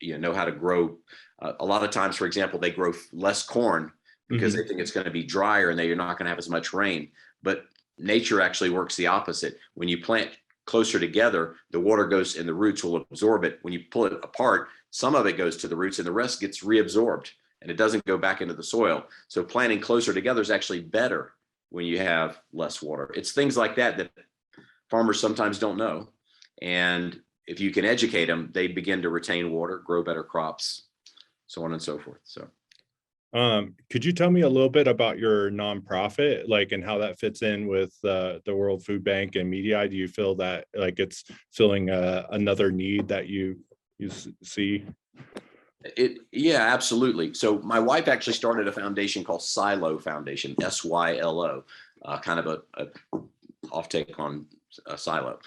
know how to grow. A lot of times, for example, they grow less corn because they think it's going to be drier and they're not going to have as much rain. But nature actually works the opposite. When you plant closer together, the water goes and the roots will absorb it. When you pull it apart, some of it goes to the roots and the rest gets reabsorbed, and it doesn't go back into the soil. So planting closer together is actually better when you have less water. It's things like that that farmers sometimes don't know. And if you can educate them, they begin to retain water, grow better crops, so on and so forth. So, could you tell me a little bit about your nonprofit, like, and how that fits in with the World Food Bank and MEDI? Do you feel that like it's filling another need that you see? Yeah, absolutely. So my wife actually started a foundation called Silo Foundation, SYLO, kind of a off take on Silo.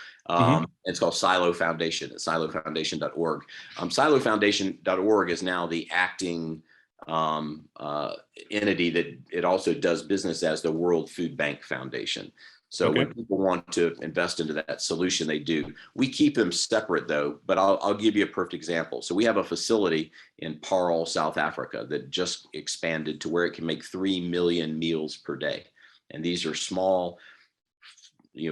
It's called Silo Foundation at silofoundation.org. Silofoundation.org is now the acting entity that it also does business as the World Food Bank Foundation. So when people want to invest into that solution, they do. We keep them separate though, but I'll give you a perfect example. So we have a facility in Paarl, South Africa that just expanded to where it can make 3 million meals per day. And these are small,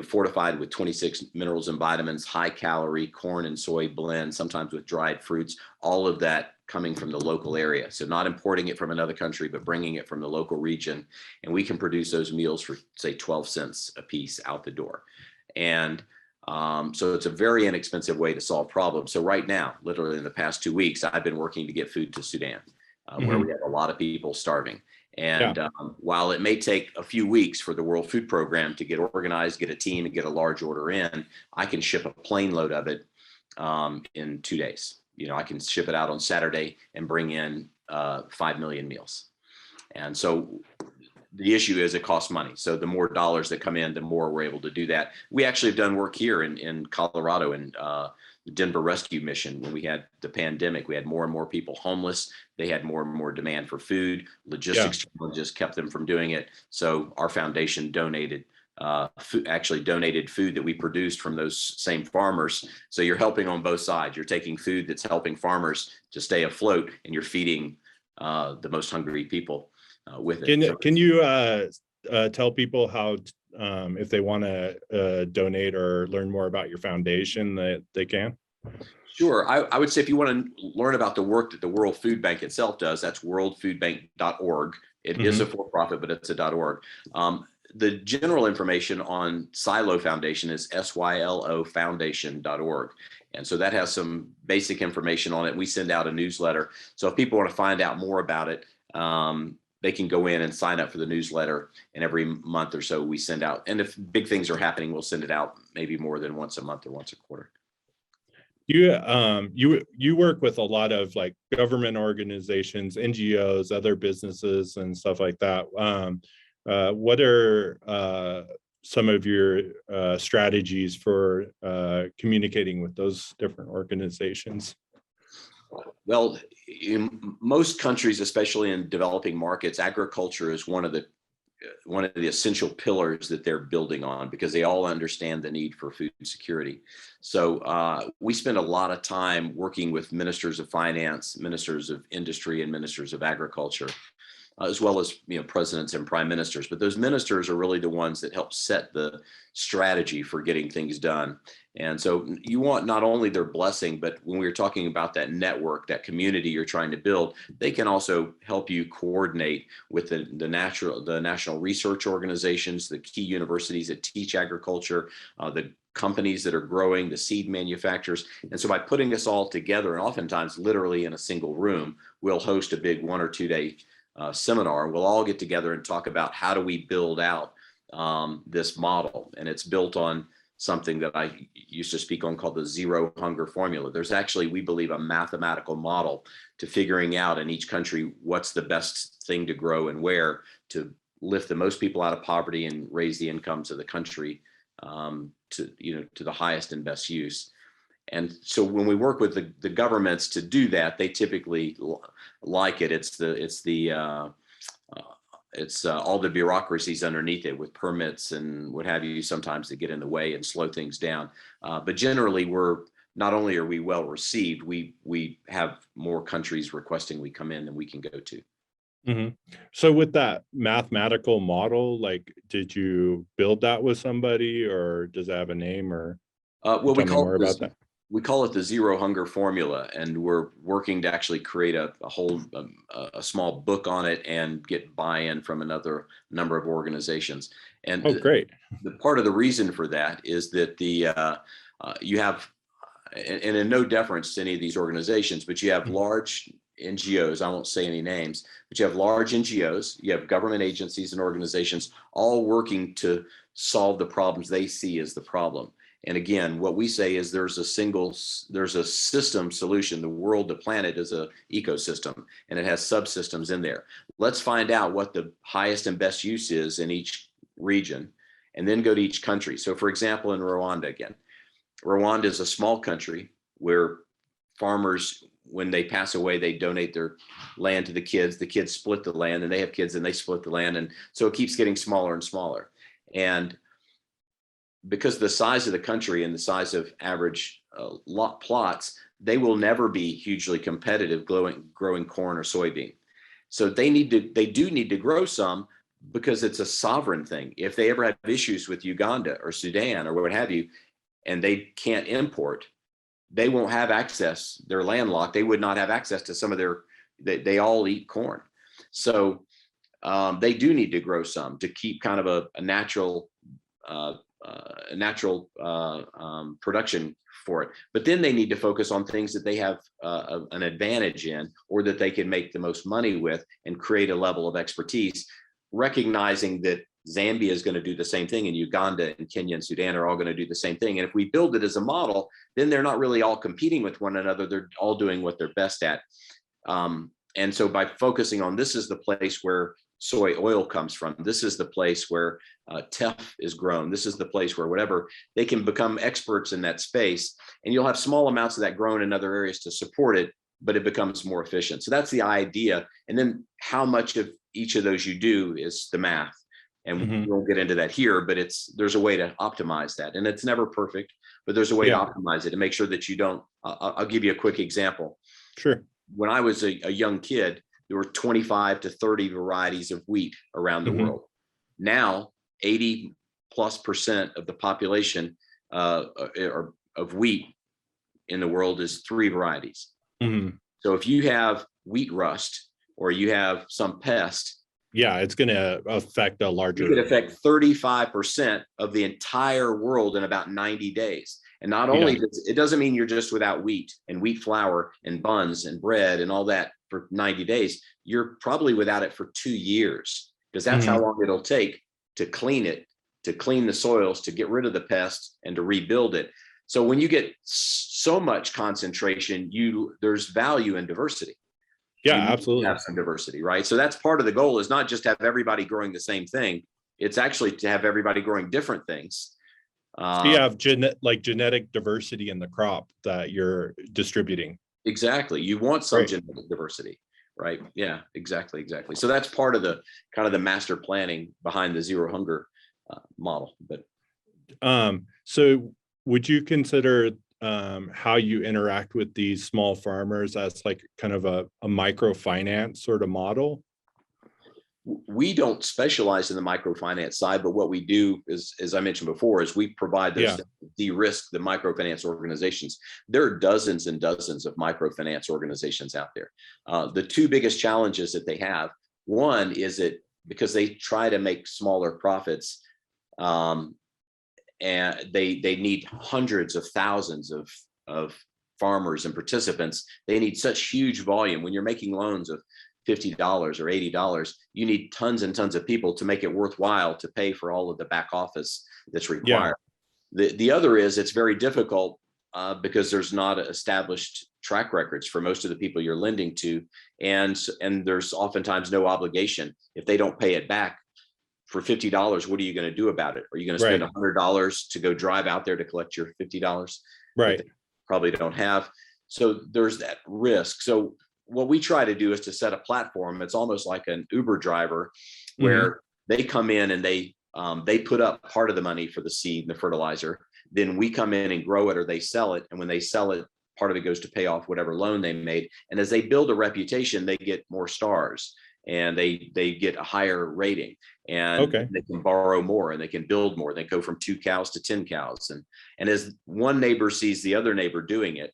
fortified with 26 minerals and vitamins, high calorie corn and soy blend, sometimes with dried fruits, all of that coming from the local area. So not importing it from another country, but bringing it from the local region. And we can produce those meals for, say, 12 cents a piece out the door. And so it's a very inexpensive way to solve problems. So right now, literally in the past 2 weeks, I've been working to get food to Sudan, where we have a lot of people starving. And while it may take a few weeks for the World Food Program to get organized, get a team, and get a large order in, I can ship a plane load of it in 2 days. I can ship it out on Saturday and bring in 5 million meals. And so the issue is it costs money. So the more dollars that come in, the more we're able to do that. We actually have done work here in Colorado in the Denver Rescue Mission. When we had the pandemic, we had more and more people homeless. They had more and more demand for food. Logistics challenges kept them from doing it. So our foundation donated food that we produced from those same farmers. So you're helping on both sides. You're taking food that's helping farmers to stay afloat, and you're feeding the most hungry people with it. Can you tell people how, if they want to donate or learn more about your foundation, that they can? Sure. I would say if you want to learn about the work that the World Food Bank itself does, that's worldfoodbank.org. It is a for-profit, but it's a .org. The general information on Silo Foundation is sylofoundation.org. And so that has some basic information on it. We send out a newsletter. So if people want to find out more about it, they can go in and sign up for the newsletter. And every month or so we send out. And if big things are happening, we'll send it out maybe more than once a month or once a quarter. You work with a lot of like government organizations, NGOs, other businesses and stuff like that. What are some of your strategies for communicating with those different organizations? Well, in most countries, especially in developing markets, agriculture is one of the essential pillars that they're building on, because they all understand the need for food security. So we spend a lot of time working with ministers of finance, ministers of industry, and ministers of agriculture, as well as presidents and prime ministers. But those ministers are really the ones that help set the strategy for getting things done. And so you want not only their blessing, but when we're talking about that network, that community you're trying to build, they can also help you coordinate with the national research organizations, the key universities that teach agriculture, the companies that are growing, the seed manufacturers. And so by putting this all together, and oftentimes literally in a single room, we'll host a big 1 or 2 day seminar, we'll all get together and talk about how do we build out this model. And it's built on something that I used to speak on called the zero hunger formula. There's actually, we believe, a mathematical model to figuring out in each country what's the best thing to grow and where to lift the most people out of poverty and raise the incomes of the country to the highest and best use. And so when we work with the governments to do that, they typically like it. It's all the bureaucracies underneath it with permits and what have you, sometimes they get in the way and slow things down. But generally, not only are we well received, we have more countries requesting we come in than we can go to. Mm-hmm. So with that mathematical model, like, did you build that with somebody, or does it have a name, or well, we call it the zero hunger formula, and we're working to actually create a small book on it and get buy-in from another number of organizations. And great. The part of the reason for that is that you have, and in no deference to any of these organizations, but you have large NGOs, I won't say any names, but you have large NGOs, you have government agencies and organizations all working to solve the problems they see as the problem. And again, what we say is there's a system solution. The world, the planet is an ecosystem, and it has subsystems in there. Let's find out what the highest and best use is in each region, and then go to each country. So for example, in Rwanda again, Rwanda is a small country where farmers, when they pass away, they donate their land to the kids split the land, and they have kids and they split the land. And so it keeps getting smaller and smaller. And because the size of the country and the size of average lot plots, they will never be hugely competitive growing corn or soybean. So they do need to grow some, because it's a sovereign thing. If they ever have issues with Uganda or Sudan or what have you, and they can't import, they won't have access. They're landlocked. They would not have access to some of they all eat corn. So they do need to grow some to keep kind of a natural production for it. But then they need to focus on things that they have an advantage in, or that they can make the most money with and create a level of expertise, recognizing that Zambia is going to do the same thing, and Uganda and Kenya and Sudan are all going to do the same thing. And if we build it as a model, then they're not really all competing with one another. They're all doing what they're best at. And so by focusing on, this is the place where soy oil comes from, this is the place where teff is grown, this is the place where whatever, they can become experts in that space, and you'll have small amounts of that grown in other areas to support it, but it becomes more efficient. So that's the idea. And then how much of each of those you do is the math. And we won't get into that here, but there's a way to optimize that. And it's never perfect, but there's a way to optimize it to make sure that you don't. I'll give you a quick example. Sure. When I was a young kid, there were 25 to 30 varieties of wheat around the world. Now, 80+% of the population of wheat in the world is 3 varieties. So if you have wheat rust, or you have some pest, it's going to affect a larger. It could affect 35% of the entire world in about 90 days. And not only it doesn't mean you're just without wheat and wheat flour and buns and bread and all that for 90 days. You're probably without it for 2 years, because that's how long it'll take to clean it, to clean the soils, to get rid of the pests, and to rebuild it. So when you get so much concentration, there's value in diversity. Yeah, absolutely. Have some diversity, right? So that's part of the goal, is not just to have everybody growing the same thing. It's actually to have everybody growing different things. So you have genetic diversity in the crop that you're distributing. Exactly. You want some genetic diversity, right? Yeah, exactly. So that's part of the kind of the master planning behind the zero hunger model. But so would you consider how you interact with these small farmers as like kind of a microfinance sort of model? We don't specialize in the microfinance side, but what we do is, as I mentioned before, is we provide those de-risk the microfinance organizations. There are dozens and dozens of microfinance organizations out there. The 2 biggest challenges that they have, one is that because they try to make smaller profits, and they need hundreds of thousands of farmers and participants. They need such huge volume. When you're making loans of $50 or $80. You need tons and tons of people to make it worthwhile to pay for all of the back office that's required. The other is it's very difficult because there's not established track records for most of the people you're lending to. And there's oftentimes no obligation. If they don't pay it back for $50, what are you going to do about it? Are you going to spend $100 to go drive out there to collect your $50? Right. Probably don't have. So there's that risk. So what we try to do is to set a platform. It's almost like an Uber driver where they come in and they put up part of the money for the seed and the fertilizer. Then we come in and grow it, or they sell it. And when they sell it, part of it goes to pay off whatever loan they made. And as they build a reputation, they get more stars and they get a higher rating, and they can borrow more and they can build more. They go from 2 cows to 10 cows. And as one neighbor sees the other neighbor doing it,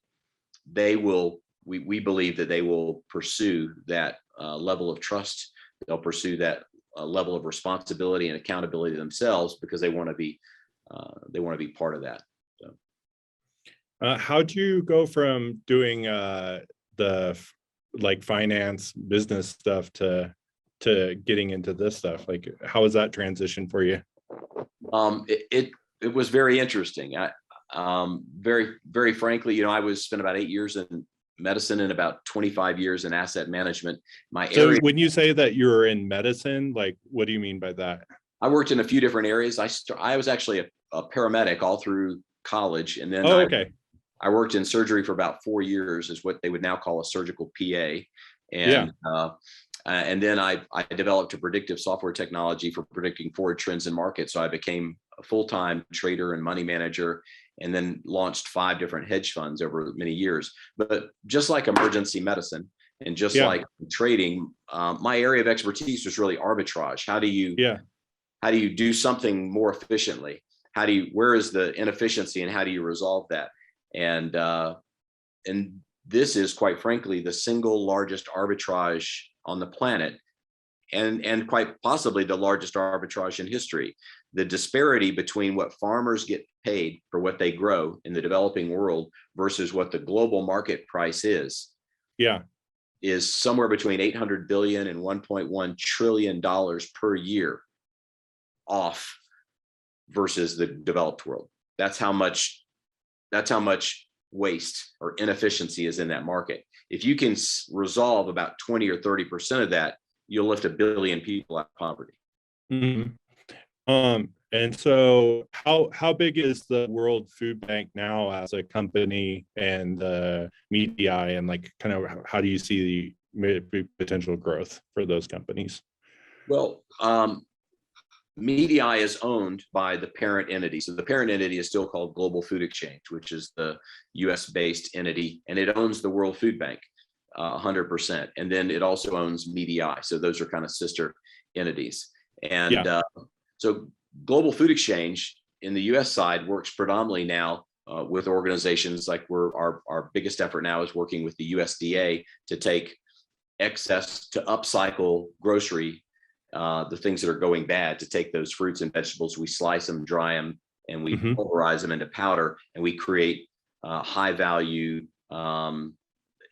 we believe that they will pursue that level of trust. They'll pursue that level of responsibility and accountability themselves because they want to be part of that. So. How do you go from doing the finance business stuff to getting into this stuff? Like, how was that transition for you? It was very interesting. Very, very frankly, I spent about 8 years in medicine and about 25 years in asset management. So when you say that you're in medicine, like, what do you mean by that? I worked in a few different areas. I was actually a paramedic all through college. And then I worked in surgery for about 4 years, is what they would now call a surgical PA. And then I developed a predictive software technology for predicting forward trends in markets. So I became a full-time trader and money manager, and then launched 5 different hedge funds over many years. But just like emergency medicine and just like trading, my area of expertise was really arbitrage. How do you do something more efficiently? Where is the inefficiency and how do you resolve that? And this is, quite frankly, the single largest arbitrage on the planet, and quite possibly the largest arbitrage in history. The disparity between what farmers get paid for what they grow in the developing world versus what the global market price is somewhere between 800 billion and 1.1 trillion dollars per year off versus the developed world. That's how much waste or inefficiency is in that market. If you can resolve about 20 or 30% of that, you'll lift 1 billion people out of poverty. And so how big is the World Food Bank now as a company, and the media, and like kind of how do you see the potential growth for those companies? Well, MEDI is owned by the parent entity. So the parent entity is still called Global Food Exchange, which is the US-based entity, and it owns the World Food Bank 100%. And then it also owns MEDI. So those are kind of sister entities. And so Global Food Exchange in the US side works predominantly now with organizations like our biggest effort now is working with the USDA to take excess, to upcycle grocery, the things that are going bad, to take those fruits and vegetables, we slice them, dry them, and we pulverize them into powder, and we create high value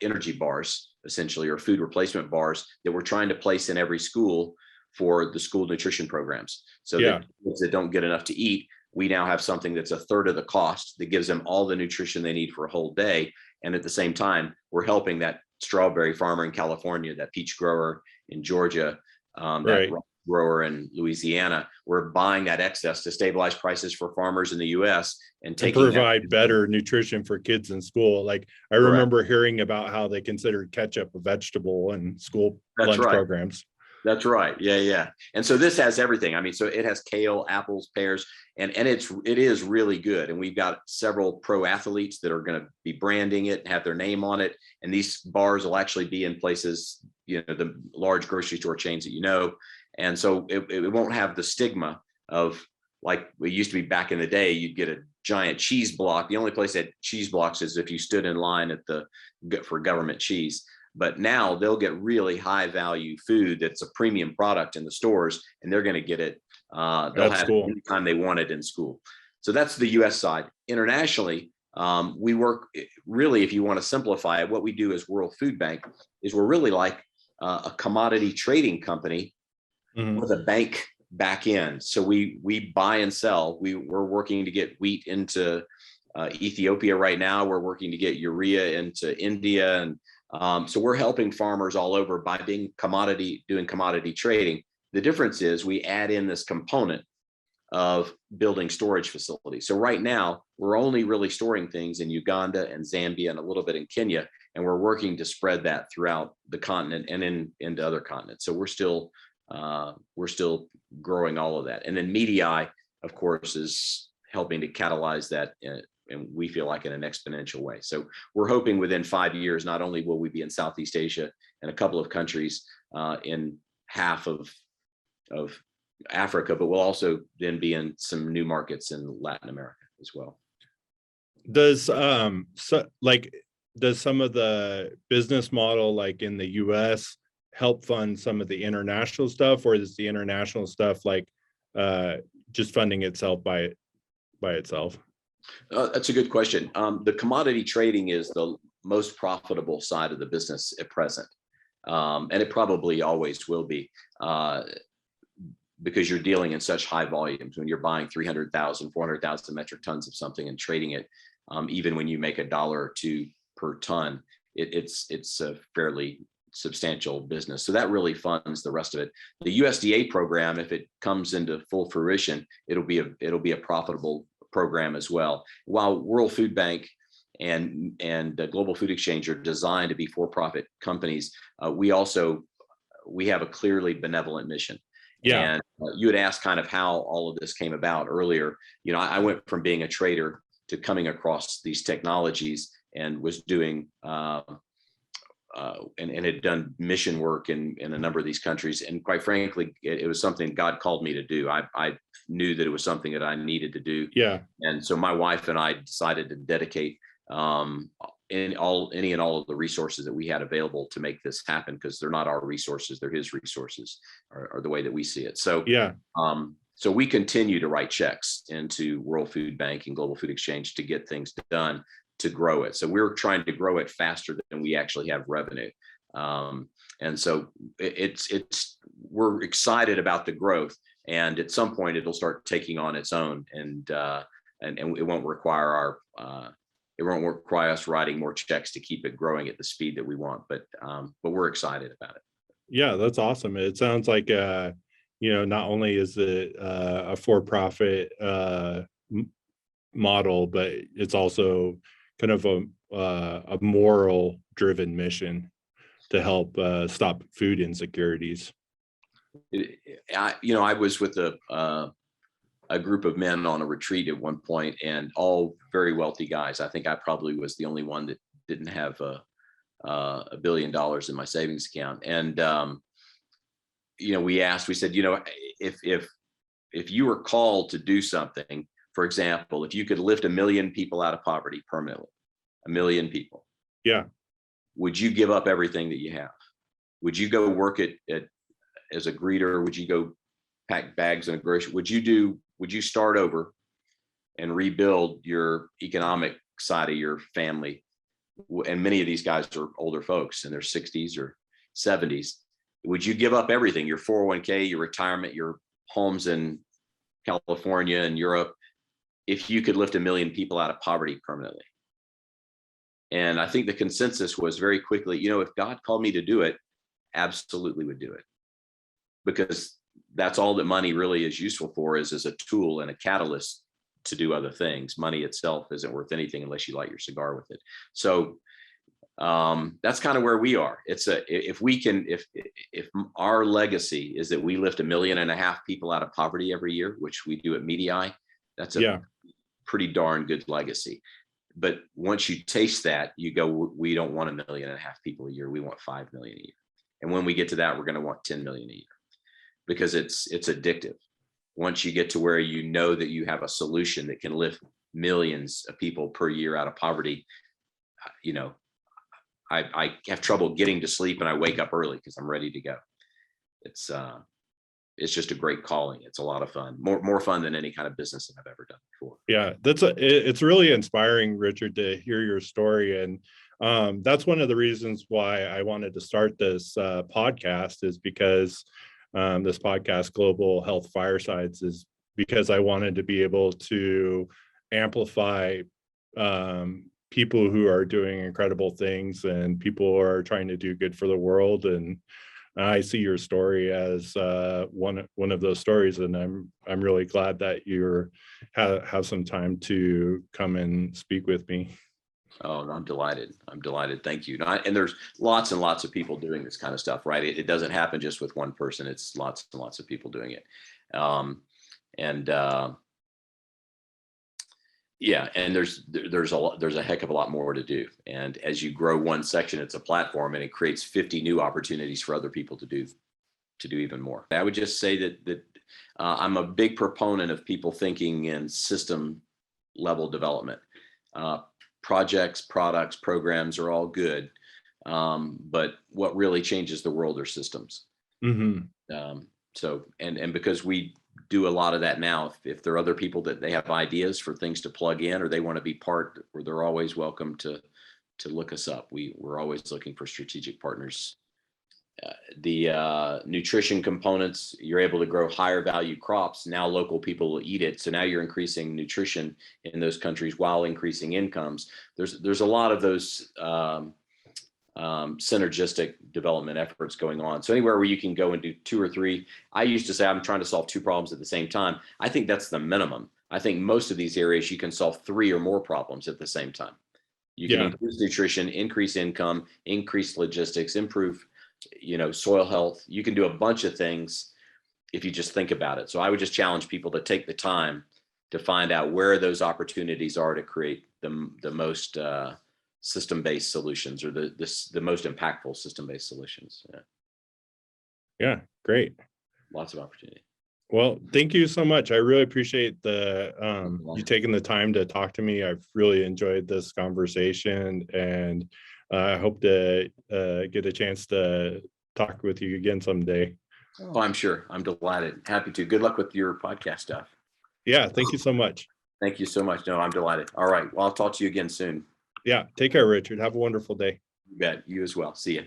energy bars, essentially, or food replacement bars that we're trying to place in every school for the school nutrition programs. So that kids that don't get enough to eat, we now have something that's 1/3 of the cost that gives them all the nutrition they need for a whole day. And at the same time, we're helping that strawberry farmer in California, that peach grower in Georgia, that grower in Louisiana. We're buying that excess to stabilize prices for farmers in the US and provide better nutrition for kids in school. Like I remember hearing about how they considered ketchup a vegetable in school lunch programs. That's right. Yeah. And so this has everything. I mean, so it has kale, apples, pears, and it is really good. And we've got several pro athletes that are going to be branding it, have their name on it. And these bars will actually be in places, the large grocery store chains that And so it won't have the stigma of, like it used to be back in the day, you'd get a giant cheese block. The only place that cheese blocks is if you stood in line for government cheese. But now they'll get really high value food that's a premium product in the stores, and they're going to get it. They'll have it anytime they want it in school. So that's the US side. Internationally, we work really, if you want to simplify it, what we do as World Food Bank is we're really like a commodity trading company with a bank back end. So we buy and sell. We're working to get wheat into Ethiopia right now. We're working to get urea into India, and so we're helping farmers all over by doing commodity trading. The difference is we add in this component of building storage facilities. So right now, we're only really storing things in Uganda and Zambia and a little bit in Kenya, and we're working to spread that throughout the continent and into other continents. So we're still growing all of that. And then MEDI, of course, is helping to catalyze that, and we feel like in an exponential way. So we're hoping within 5 years, not only will we be in Southeast Asia and a couple of countries in half of Africa, but we'll also then be in some new markets in Latin America as well. Does some of the business model, like in the US, help fund some of the international stuff, or is the international stuff like just funding itself by itself? That's a good question. The commodity trading is the most profitable side of the business at present, and it probably always will be. Because you're dealing in such high volumes. When you're buying 300,000, 400,000 metric tons of something and trading it, even when you make $1 or $2 per ton, it's a fairly substantial business. So that really funds the rest of it. The USDA program, if it comes into full fruition, it'll be a profitable program as well. While World Food Bank and the Global Food Exchange are designed to be for-profit companies, we have a clearly benevolent mission. Yeah. And you had asked kind of how all of this came about earlier. You know, I went from being a trader to coming across these technologies and was doing and had done mission work in a number of these countries. And quite frankly, it was something God called me to do. I knew that it was something that I needed to do. Yeah. And so my wife and I decided to dedicate any and all of the resources that we had available to make this happen, because they're not our resources, they're his resources, or the way that we see it. So yeah. So we continue to write checks into World Food Bank and Global Food Exchange to get things done to grow it. So we're trying to grow it faster than we actually have revenue. And so we're excited about the growth, and at some point it'll start taking on its own, and it won't require us writing more checks to keep it growing at the speed that we want. But we're excited about it. Yeah, that's awesome. It sounds like not only is it a for-profit model, but it's also kind of a moral driven mission to help stop food insecurities. I was with a group of men on a retreat at one point, and all very wealthy guys. I think I probably was the only one that didn't have $1 billion in my savings account. And we said, if you were called to do something, for example, if you could lift 1 million people out of poverty permanently, 1 million people, yeah, would you give up everything that you have? Would you go work as a greeter? Would you go pack bags in a grocery? Would you start over and rebuild your economic side of your family? And many of these guys are older folks in their 60s or 70s. Would you give up everything, your 401k, your retirement, your homes in California and Europe, if you could lift 1 million people out of poverty permanently? And I think the consensus was very quickly, if God called me to do it, absolutely would do it. Because that's all that money really is useful for, is as a tool and a catalyst to do other things. Money itself isn't worth anything unless you light your cigar with it. So that's kind of where we are. If our legacy is that we lift 1.5 million people out of poverty every year, which we do at MEDI, that's a pretty darn good legacy. But once you taste that, you go, we don't want 1.5 million people a year. We want 5 million a year. And when we get to that, we're going to want 10 million a year, because it's addictive. Once you get to where you know that you have a solution that can lift millions of people per year out of poverty, I have trouble getting to sleep, and I wake up early because I'm ready to go. It's just a great calling. It's a lot of fun, more fun than any kind of business that I've ever done before. Yeah, it's really inspiring, Richard, to hear your story. And That's one of the reasons why I wanted to start this podcast, is because this podcast, Global Health Firesides, is because I wanted to be able to amplify people who are doing incredible things and people who are trying to do good for the world. And I see your story as one of those stories, and I'm really glad that you have some time to come and speak with me. Oh, I'm delighted. I'm delighted. Thank you. And there's lots and lots of people doing this kind of stuff, right? It doesn't happen just with one person. It's lots and lots of people doing it. Yeah, and there's a heck of a lot more to do. And as you grow one section, it's a platform, and it creates 50 new opportunities for other people to do even more. I would just say that I'm a big proponent of people thinking in system level development. Projects, products, programs are all good, but what really changes the world are systems. Mm-hmm. So because we do a lot of that now, if there are other people that they have ideas for things to plug in, or they want to be part, or they're always welcome to look us up. We're always looking for strategic partners. The nutrition components, you're able to grow higher value crops. Now local people will eat it. So now you're increasing nutrition in those countries while increasing incomes. There's a lot of those synergistic development efforts going on. So anywhere where you can go and do 2 or 3, I used to say I'm trying to solve 2 problems at the same time. I think that's the minimum. I think most of these areas you can solve 3 or more problems at the same time. You can increase nutrition, increase income, increase logistics, improve soil health. You can do a bunch of things if you just think about it. So I would just challenge people to take the time to find out where those opportunities are to create the most system-based solutions, or the most impactful system-based solutions. Yeah, great. Lots of opportunity. Well, thank you so much. I really appreciate you taking the time to talk to me. I've really enjoyed this conversation, and I hope to get a chance to talk with you again someday. Oh, I'm sure. I'm delighted. Happy to. Good luck with your podcast stuff. Yeah, thank you so much. Thank you so much. No, I'm delighted. All right. Well, I'll talk to you again soon. Yeah, take care, Richard. Have a wonderful day. You bet. You as well. See you.